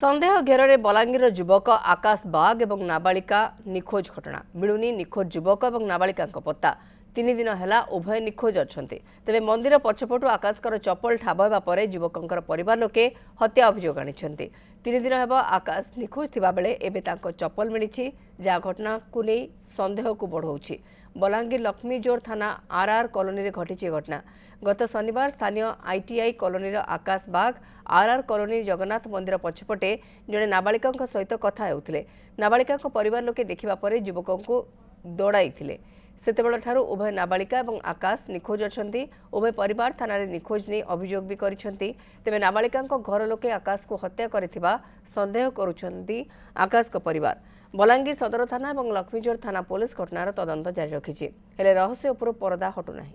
सन्देह घेर में बलांगीर युवक आकाश बाग और नाबालिका निखोज घटना मिलूनी निखोज युवक और नाबालिका पत्ता 3 दिन है उभय निखोज अच्छा तेज मंदिर पछपटू आकाशकर चपल ठाब होगा युवक परिवार लोके हत्या अभियोग आनी 3 दिन है आकाश निखोज थिबा बेले एबे चपल मिली जहाँ घटना को नहीं सन्देह को बढ़ाऊँ बलांगीर लक्ष्मीजोर थाना आरआर कॉलोनी घटी घटना गत शनिवार स्थानीय आईटीआई कॉलोनी आकाश बाग आरआर कॉलोनी जगन्नाथ मंदिर पछपटे जड़े नाबालिका सहित कथा हेउथिले नाबालिका परिवार लोके देखिबा परे युवक को दौड़ाई सेतेबेल ठारू उभय नाबालिका और आकाश निखोज अछंती उभय परिवार थाना निखोज नहीं अभियोग भी करिसेंती तेबे नाबालिका घर लोके आकाश को हत्या करिथिबा संदेह करुछंती आकाश को परिवार बलांगीर सदर थाना और लक्ष्मीजोर थाना पुलिस घटनार तदंत जारी रखिछि हेले रहस्य उपर परदा हटु नाही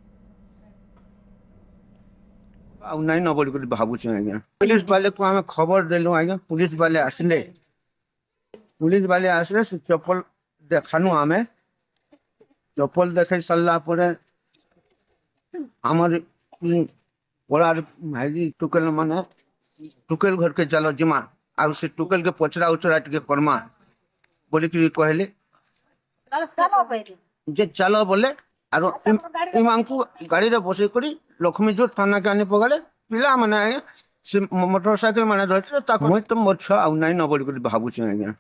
नहीं न बोल भावुँ आज्ञा पुलिस वाले को आम खबर देलु आज्ञा पुलिस वाले आसले से चप्पल देखानु आम चप्पल देख सारा आमर पड़ार भाई टुकेल माने टुकेल घर के चलो जिमा आ से टुकेल के पचरा उचरा टे करमा बोली कि कहले जे चलो बोले आरो इमानकु गाड़ी रे बसे करी लक्ष्मीजोर थाना के आनी पगाले पिला माने आए से मोटरसाइकिल माने धरते ताको मैं तो मोर छा आ नहीं न बोली भावुँ आज्ञा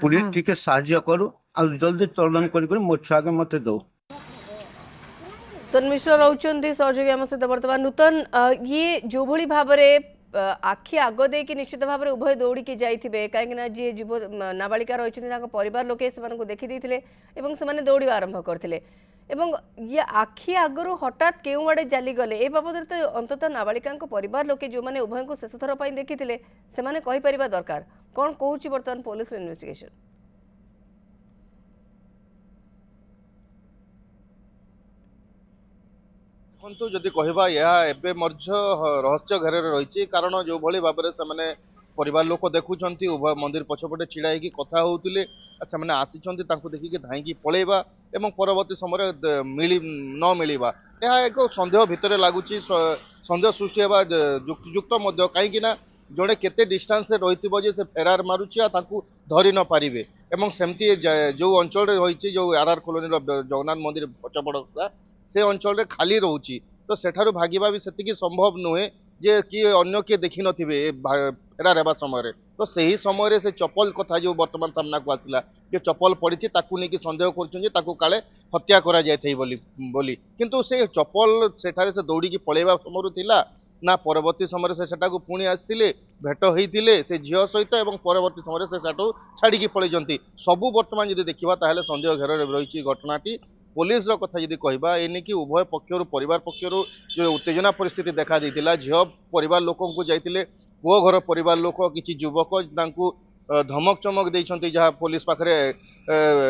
पुलिस ठीक साहाय्य करू आ जल्दी तदन कर मोर छुआ के मत दो नूतन मिश्र रोचंती सहयोगी आम सहित बर्तमान नूतन ये जो भली भाव आखि आग दे कि निश्चित भाव में उभय दौड़ी जाइए कहीं जी युव नाबालिका रही परिवार लोके से देखी से दौड़ा आरंभ करते ये आखि आगु हठात केउ आड़े जालीगले ए बाबद तो अंततः नाबालिका परिवार लोके जो मैंने उभय को शेष थर पर देखी से कहीपर दरकार कौन कहूँ बर्तमान पुलिस इन्वेस्टिगेशन देखो जदि कहवा यह रहस्य घेर रही कारण जो भली भाव में परिवार लोक देखुंट उभय मंदिर पछपटे छिड़ा होगी कथा होते से आसी देखिए धाई पलैवा एवं परवर्ती समय न मिलवा यह एक सन्देह भितर लगुच सन्देह सृष्टि होगा युक्त कहीं जड़े केते डिस्टेंस रही से फेरार मारुची धरी न पारे एवं सेमती जो अंचल रही जो आरआर कॉलोनी जगन्नाथ मंदिर पछपटा से अंचल खाली रोचे तो सेठारु भागिबा भी सेतिकी संभव नुहे जे कि अन्य किए देखी नथिबे फेरार हेबा समय तो सही समय से चप्पल कथा जो वर्तमान सामना को आसला जे चप्पल पड़ी ताकू नहीं सन्देह कर काले हत्या करा जाय बोली किंतु से चप्पल सेठारे से दौड़ी पलैवा समय थिला ना परवर्ती समय से सेटा को पुणी आसते भेट होते से झील सहित और परवर्ती समय से सेठू छाड़ी पलैंती सबू बर्तमान जब देखा ताहले सन्देह घेर रही घटनाटी पुलिस कथा जब कहवा एने कि उभय पक्षर परिवार पक्षर जो उत्तेजना परिस्थिति देखा देता झील परिवार लोक जाते पुओ घर परिवार लोक किसी युवक धमक चमक देते जहाँ पुलिस पाखे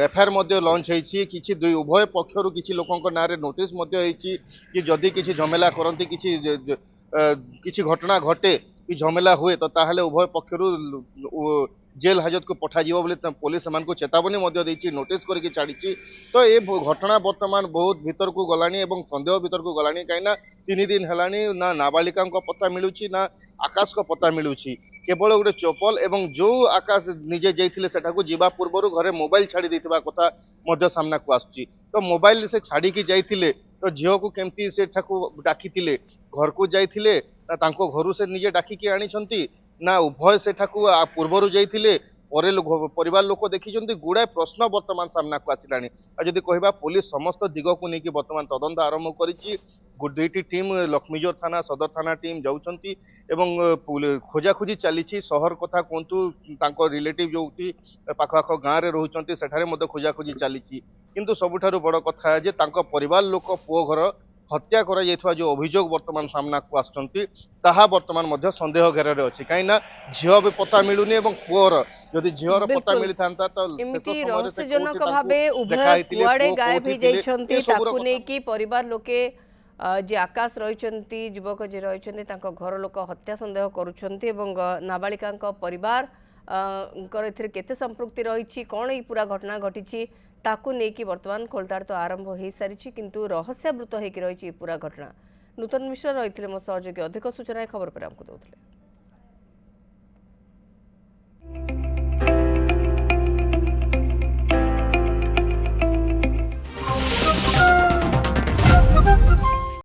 एफआईआर लंच होती किसी दुई उभय पक्षर किसी लोक ना नोटिस कि जदि किसी झमेला करती किसी घटना घटे कि झमेला हुए तो ताहले उभय पक्षर जेल हाजत को पठा पुलिस को चेतावनी नोटिस करके छाड़ी तो ये घटना बर्तमान बहुत भीतर को गलानी और सन्देह भीतर को गलानी कहीं 3 दिन है ना नाबालिका पता मिलूँ ना आकाश को पता मिलूँ केवल गोटे चप्पल एवं जो आकाश निजे जाइए सेठाକୁ ଯିବା ପୂର୍ବରୁ ଘରେ मोबाइल छाड़ी देथिबा कथा सामना को आसुची तो मोबाइल से छाड़ी जाइए तो झील को केमती सेठाକୁ डाकिथिले घर को जाइए ना तांको घरू से निजे डाकिकी आनी ना उभय सेठाକୁ पूर्वर जाइए परिवार लोक देखी गुड़ाए प्रश्न बर्तमान सामना को आसला जदि कहवा पुलिस समस्त दिग को लेकिन बर्तमान तदंत आरंभ करी दुईटी टीम लक्ष्मीजोर थाना सदर थाना टीम जाऊँगी खोजाखोजी चली सहर कथा कहतु रिलेटिव जो पाखपाख गाँव में रोचे सेठारे खोजाखोजी चली किंतु सबुठारु बड़ कथा है जे परिवार लोक पुओ घर हत्या करा जो अभियोग वर्तमान सामना को आसुचंती ताहा वर्तमान सन्देह घेर अच्छी कहीं झील भी पता मिलूनी और पुअर जदि झील पता मिली था तो रहस्यजनक भावे उभय कुआडे गायब हो जाइछंती ताकू नेकी परिवार लोके जे आकाश रही युवक जे रही घर लोक हत्या सन्देह करुछंती नाबालिका परिवार केते संपृक्ति रही कौन ये पूरा घटना घटी ताकू नेकी वर्तमान खोलताड़ तो आरंभ हो सारी किंतु रहस्यावृत होकर रही पूरा घटना नूतन मिश्र रही मो सहयोगी अधिक सूचना खबर पर आमको दौले।